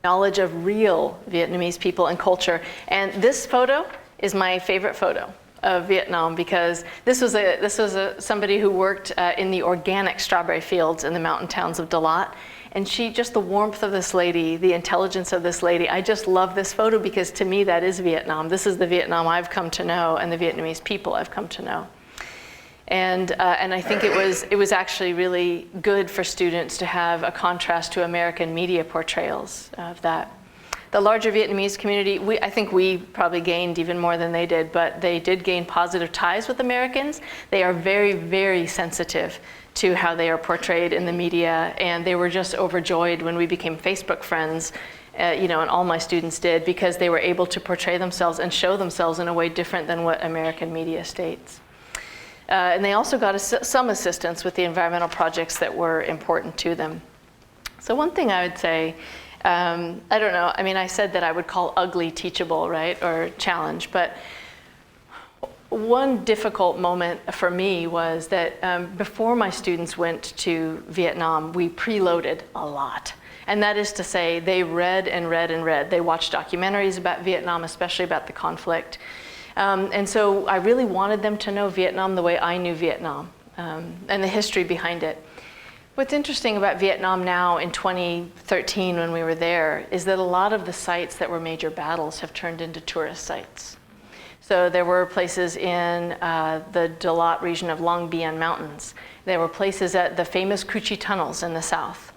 Knowledge of real Vietnamese people and culture. And this photo is my favorite photo of Vietnam, because this was somebody who worked in the organic strawberry fields in the mountain towns of Dalat. And just the warmth of this lady, the intelligence of this lady, I just love this photo because to me that is Vietnam. This is the Vietnam I've come to know and the Vietnamese people I've come to know. And I think it was actually really good for students to have a contrast to American media portrayals of that. The larger Vietnamese community, I think we probably gained even more than they did, but they did gain positive ties with Americans. They are very, very sensitive to how they are portrayed in the media, and they were just overjoyed when we became Facebook friends, and all my students did, because they were able to portray themselves and show themselves in a way different than what American media states. And they also got some assistance with the environmental projects that were important to them. So one thing I would say, I don't know, I said that I would call ugly teachable, right, or challenge, but one difficult moment for me was that before my students went to Vietnam, we preloaded a lot. And that is to say, they read and read and read. They watched documentaries about Vietnam, especially about the conflict. And so I really wanted them to know Vietnam the way I knew Vietnam, and the history behind it. What's interesting about Vietnam now in 2013 when we were there is that a lot of the sites that were major battles have turned into tourist sites. So there were places in the Dalat region of Long Bien Mountains. There were places at the famous Cu Chi tunnels in the south.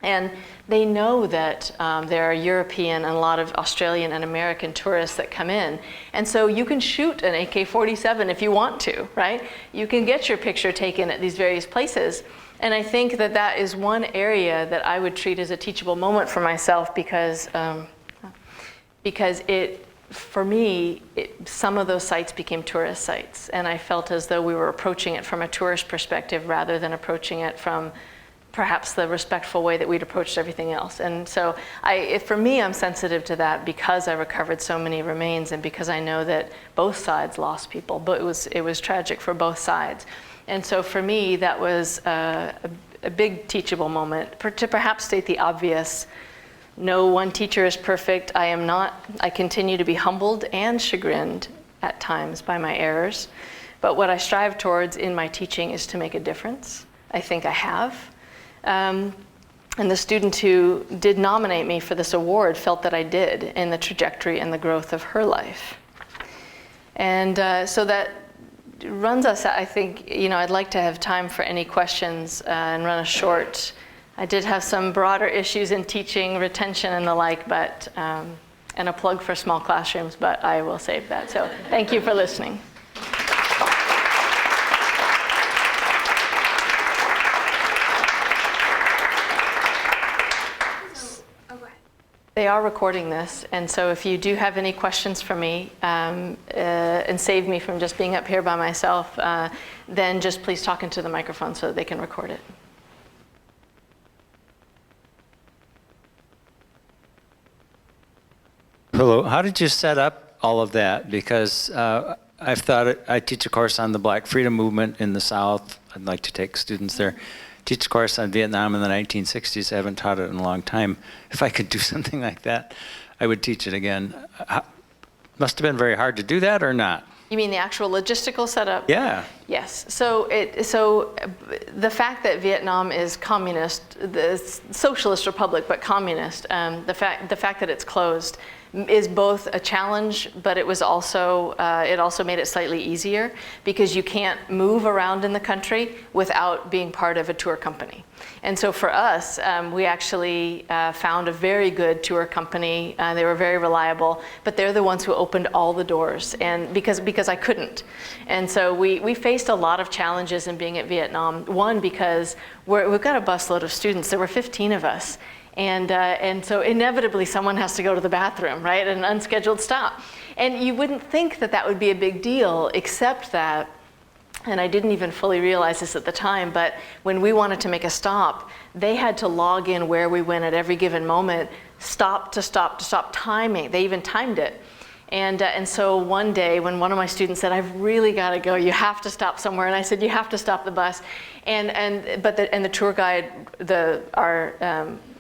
And they know that there are European and a lot of Australian and American tourists that come in. And so you can shoot an AK-47 if you want to, right? You can get your picture taken at these various places. And I think that that is one area that I would treat as a teachable moment for myself, because for me, some of those sites became tourist sites. And I felt as though we were approaching it from a tourist perspective rather than approaching it from perhaps the respectful way that we'd approached everything else. And so for me, I'm sensitive to that because I recovered so many remains and because I know that both sides lost people, but it was tragic for both sides. And so for me, that was a big teachable moment. To perhaps state the obvious, no one teacher is perfect. I am not. I continue to be humbled and chagrined at times by my errors. But what I strive towards in my teaching is to make a difference. I think I have. And the student who did nominate me for this award felt that I did in the trajectory and the growth of her life. And so that runs us, I think, I'd like to have time for any questions and run us short. I did have some broader issues in teaching, retention, and the like, but, and a plug for small classrooms, but I will save that. So thank you for listening. They are recording this, and so if you do have any questions for me and save me from just being up here by myself, then just please talk into the microphone so that they can record it. Hello, how did you set up all of that? Because I've thought I teach a course on the Black Freedom Movement in the South. I'd like to take students there. Teach a course on Vietnam in the 1960s. I haven't taught it in a long time. If I could do something like that, I would teach it again. Must have been very hard to do that, or not? You mean the actual logistical setup? Yeah. Yes. So the fact that Vietnam is communist, the socialist republic, but communist, the fact that it's closed is both a challenge, but it was also it also made it slightly easier because you can't move around in the country without being part of a tour company. And so for us, we actually found a very good tour company. They were very reliable, but they're the ones who opened all the doors, and because I couldn't. And so we faced a lot of challenges in being at Vietnam. One, because we've got a busload of students. There were 15 of us. And so inevitably someone has to go to the bathroom, right? An unscheduled stop. And you wouldn't think that that would be a big deal, except that, and I didn't even fully realize this at the time, but when we wanted to make a stop, they had to log in where we went at every given moment, stop to stop to stop, timing. They even timed it. And so one day when one of my students said, "I've really got to go, you have to stop somewhere," and I said, "You have to stop the bus." And the tour guide,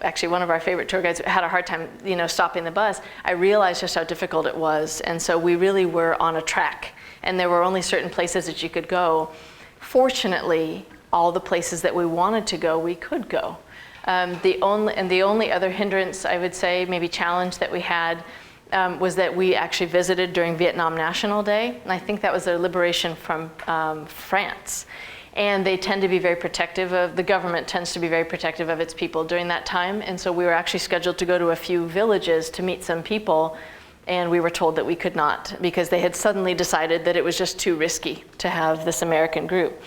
actually one of our favorite tour guides, had a hard time, stopping the bus. I realized just how difficult it was, and so we really were on a track, and there were only certain places that you could go. Fortunately, all the places that we wanted to go, we could go. The only other hindrance, I would say, maybe challenge that we had was that we actually visited during Vietnam National Day, and I think that was their liberation from France. And they tend to be very protective the government tends to be very protective of its people during that time, and so we were actually scheduled to go to a few villages to meet some people, and we were told that we could not because they had suddenly decided that it was just too risky to have this American group.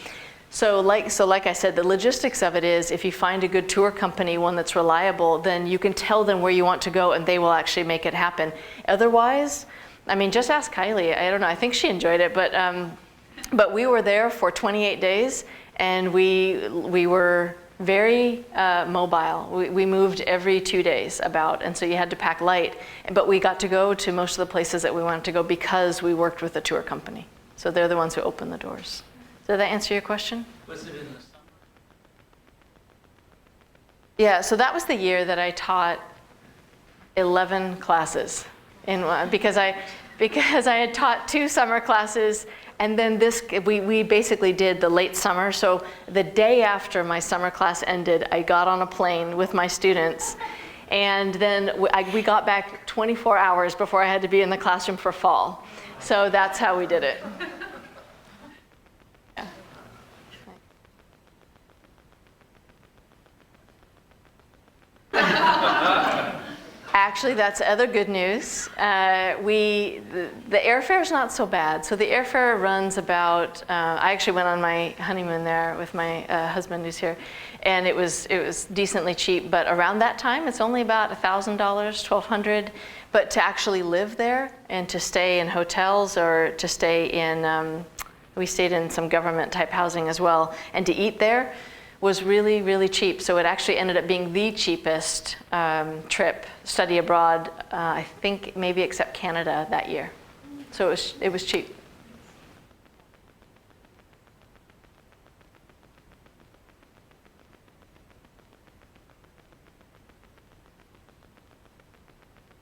So like I said, the logistics of it is if you find a good tour company, one that's reliable, then you can tell them where you want to go and they will actually make it happen. Otherwise, I mean, just ask Kylie. I don't know, I think she enjoyed it, but we were there for 28 days and we were very mobile. We moved every 2 days about, and so you had to pack light. But we got to go to most of the places that we wanted to go because we worked with a tour company. So they're the ones who opened the doors. Did that answer your question? Was it in the summer? Yeah, so that was the year that I taught 11 classes because I had taught 2 summer classes, and then we basically did the late summer. So the day after my summer class ended, I got on a plane with my students, and then we got back 24 hours before I had to be in the classroom for fall. So that's how we did it. Actually, that's other good news. The airfare's not so bad. So the airfare runs about, I actually went on my honeymoon there with my husband who's here, and it was decently cheap, but around that time, it's only about $1,000, $1,200. But to actually live there and to stay in hotels or to stay in, we stayed in some government type housing as well, and to eat there was really, really cheap. So it actually ended up being the cheapest trip, study abroad, I think maybe except Canada that year. So it was cheap.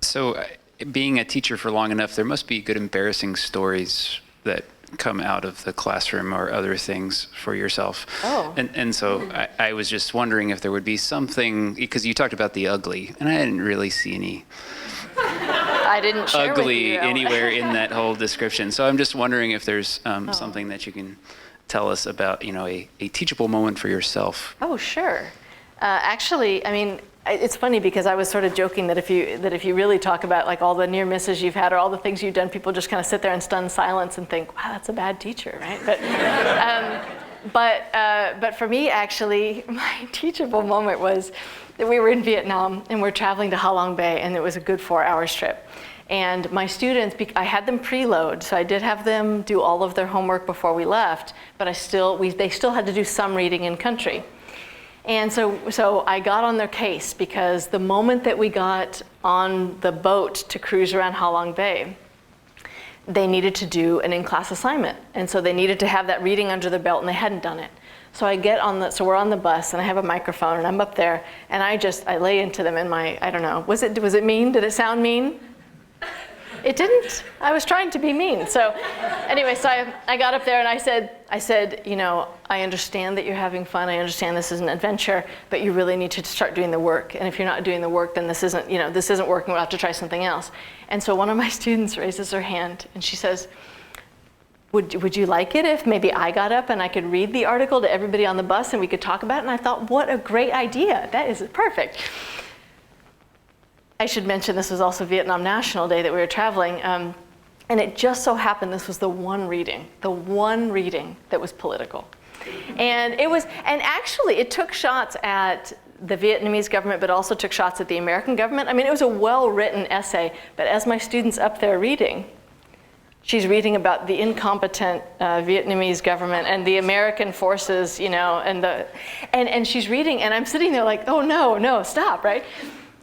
So being a teacher for long enough, there must be good embarrassing stories that come out of the classroom or other things for yourself. Oh. And so I was just wondering if there would be something, because you talked about the ugly, and I didn't really see any I didn't share with ugly you. anywhere in that whole description. So I'm just wondering if there's something that you can tell us about, a teachable moment for yourself. Oh, sure. Actually, I mean, it's funny because I was sort of joking that if you really talk about like all the near misses you've had or all the things you've done, people just kind of sit there in stunned silence and think, wow, that's a bad teacher, right? But for me, actually, my teachable moment was that we were in Vietnam and we're traveling to Ha Long Bay, and it was a good 4-hour trip. And my students, I had them preload, so I did have them do all of their homework before we left, but they still had to do some reading in country. And so I got on their case because the moment that we got on the boat to cruise around Ha Long Bay, they needed to do an in-class assignment. And so they needed to have that reading under their belt, and they hadn't done it. So so we're on the bus, and I have a microphone, and I'm up there, and I lay into them in my, I don't know, was it mean? Did it sound mean? It didn't. I was trying to be mean. So anyway, so I got up there and I said, I understand that you're having fun. I understand this is an adventure, but you really need to start doing the work. And if you're not doing the work, then this isn't working. We'll have to try something else. And so one of my students raises her hand and she says, would you like it if maybe I got up and I could read the article to everybody on the bus and we could talk about it? And I thought, what a great idea. That is perfect. I should mention this was also Vietnam National Day that we were traveling, and it just so happened this was the one reading that was political. And actually it took shots at the Vietnamese government, but also took shots at the American government. I mean, it was a well-written essay, but as my student's up there reading, she's reading about the incompetent Vietnamese government and the American forces, and she's reading, and I'm sitting there like, oh no, stop, right?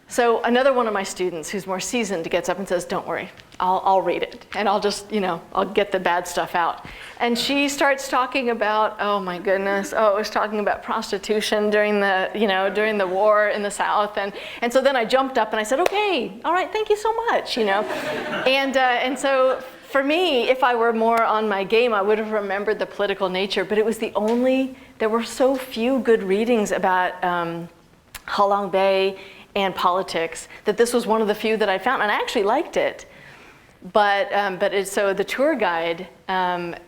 So another one of my students who's more seasoned gets up and says, don't worry, I'll read it. And I'll just, I'll get the bad stuff out. And she starts talking about, oh my goodness, it was talking about prostitution during the war in the South. And so then I jumped up and I said, okay, all right, thank you so much, And so for me, if I were more on my game, I would have remembered the political nature, but it was there were so few good readings about Ha Long Bay and politics, that this was one of the few that I found, and I actually liked it. So the tour guide,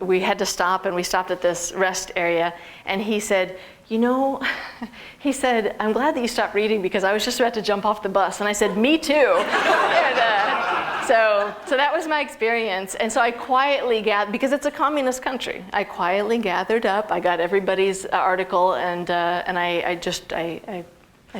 we had to stop, and we stopped at this rest area, and he said, I'm glad that you stopped reading because I was just about to jump off the bus. And I said, me too. And, so that was my experience. And so I quietly gathered, because it's a communist country, I quietly gathered up, I got everybody's article, and I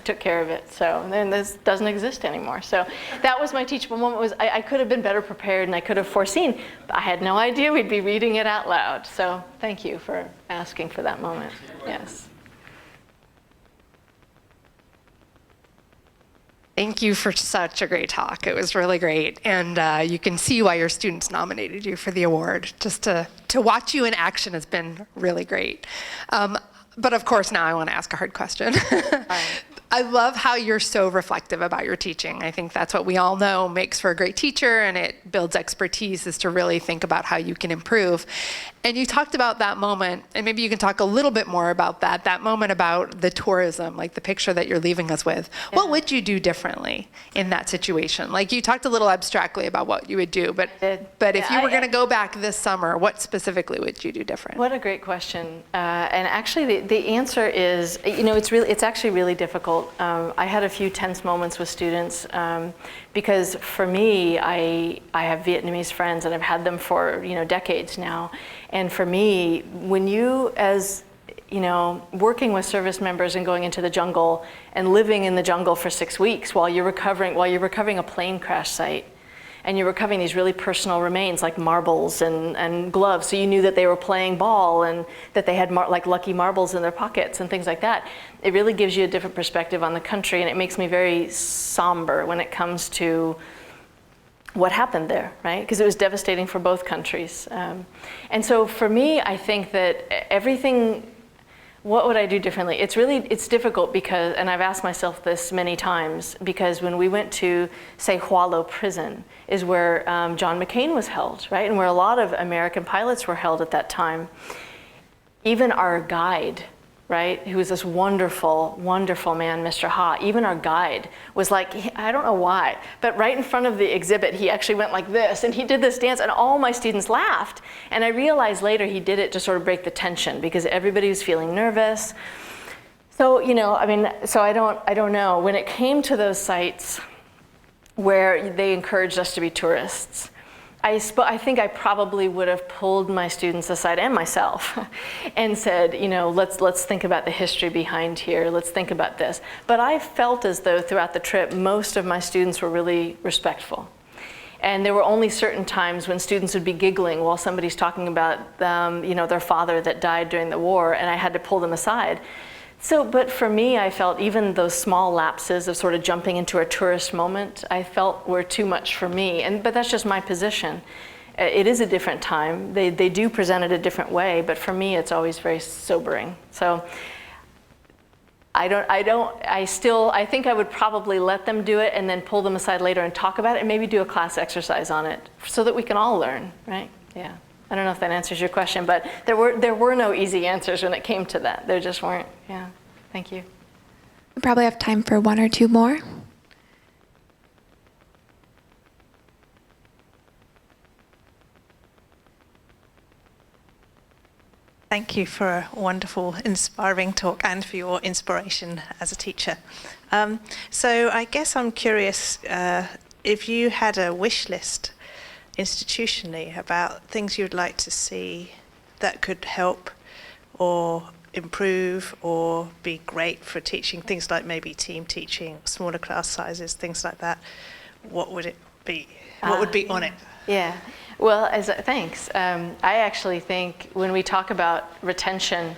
took care of it. So then this doesn't exist anymore. So that was my teachable moment. I could have been better prepared and I could have foreseen, but I had no idea we'd be reading it out loud. So thank you for asking for that moment. Yes. Thank you for such a great talk. It was really great. And you can see why your students nominated you for the award. Just to watch you in action has been really great. But of course, now I want to ask a hard question. I love how you're so reflective about your teaching. I think that's what we all know makes for a great teacher, and it builds expertise, is to really think about how you can improve. And you talked about that moment, and maybe you can talk a little bit more about that moment about the tourism, like the picture that you're leaving us with. Yeah. What would you do differently in that situation? Like, you talked a little abstractly about what you would do, but if you were going to go back this summer, what specifically would you do different? What a great question. And actually, the answer is, it's actually really difficult. I had a few tense moments with students because for me, I have Vietnamese friends and I've had them for decades now. And for me, when you, as working with service members and going into the jungle and living in the jungle for 6 weeks while you're recovering a plane crash site, and you're recovering these really personal remains like marbles and gloves, so you knew that they were playing ball and that they had like lucky marbles in their pockets and things like that. It really gives you a different perspective on the country, and it makes me very somber when it comes to what happened there, right? Because it was devastating for both countries. And so for me, I think that everything What would I do differently? It's difficult because, and I've asked myself this many times, because when we went to, say, Hualo prison is where John McCain was held, right? And where a lot of American pilots were held at that time. Even our guide, right, who was this wonderful, wonderful man, Mr. Ha, even our guide was like, I don't know why, but right in front of the exhibit, he actually went like this, and he did this dance, and all my students laughed. And I realized later he did it to sort of break the tension, because everybody was feeling nervous. So, you know, I mean, so I don't know. When it came to those sites where they encouraged us to be tourists, I think I probably would have pulled my students aside and myself and said, you know, let's think about the history behind here. Let's think about this. But I felt as though throughout the trip, most of my students were really respectful. And there were only certain times when students would be giggling while somebody's talking about, you know, their father that died during the war, and I had to pull them aside. So, but for me, I felt even those small lapses of sort of jumping into a tourist moment, I felt were too much for me. But that's just my position. It is a different time. They do present it a different way, but for me, it's always very sobering. So I think I would probably let them do it and then pull them aside later and talk about it and maybe do a class exercise on it so that we can all learn, right? Yeah. I don't know if that answers your question, but there were no easy answers when it came to that. There just weren't. Yeah. Thank you. We probably have time for one or two more. Thank you for a wonderful, inspiring talk and for your inspiration as a teacher. So I guess I'm curious if you had a wish list institutionally about things you'd like to see that could help or improve or be great for teaching, things like maybe team teaching, smaller class sizes, things like that, what would it be? What would be on it? Yeah, well, thanks. I actually think when we talk about retention,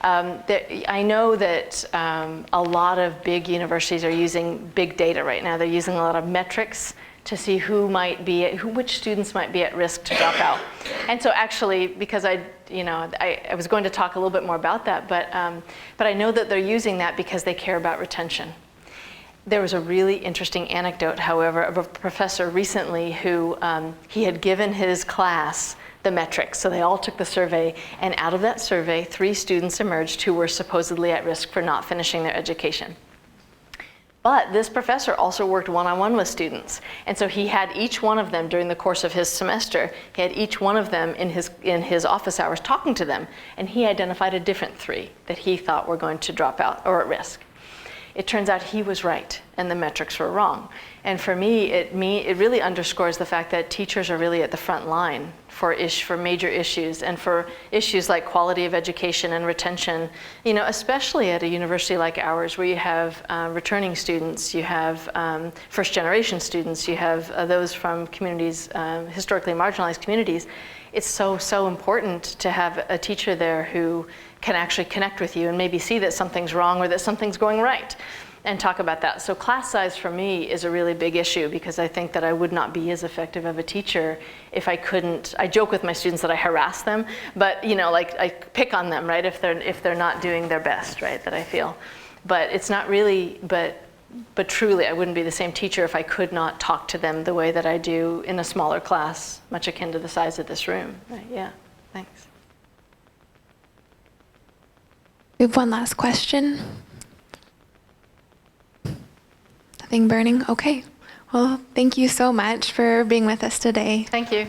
I know that a lot of big universities are using big data right now. They're using a lot of metrics to see which students might be at risk to drop out. And so actually, because I was going to talk a little bit more about that, but I know that they're using that because they care about retention. There was a really interesting anecdote, however, of a professor recently who he had given his class the metrics. So they all took the survey, and out of that survey, 3 students emerged who were supposedly at risk for not finishing their education. But this professor also worked one-on-one with students. And so he had each one of them during the course of his semester, he had each one of them in his office hours talking to them, and he identified a different 3 that he thought were going to drop out or at risk. It turns out he was right and the metrics were wrong. And for me, it really underscores the fact that teachers are really at the front line for major issues, and for issues like quality of education and retention, you know, especially at a university like ours where you have returning students, you have first generation students, you have those from communities, historically marginalized communities. It's so important to have a teacher there who can actually connect with you and maybe see that something's wrong or that something's going right, and talk about that. So class size for me is a really big issue, because I think that I would not be as effective of a teacher if I couldn't. I joke with my students that I harass them, but you know, like I pick on them, right, if they're not doing their best, right, that I feel. But it's not really, but truly I wouldn't be the same teacher if I could not talk to them the way that I do in a smaller class, much akin to the size of this room. Right? Yeah, thanks. We have one last question. Nothing burning? Okay. Well, thank you so much for being with us today. Thank you.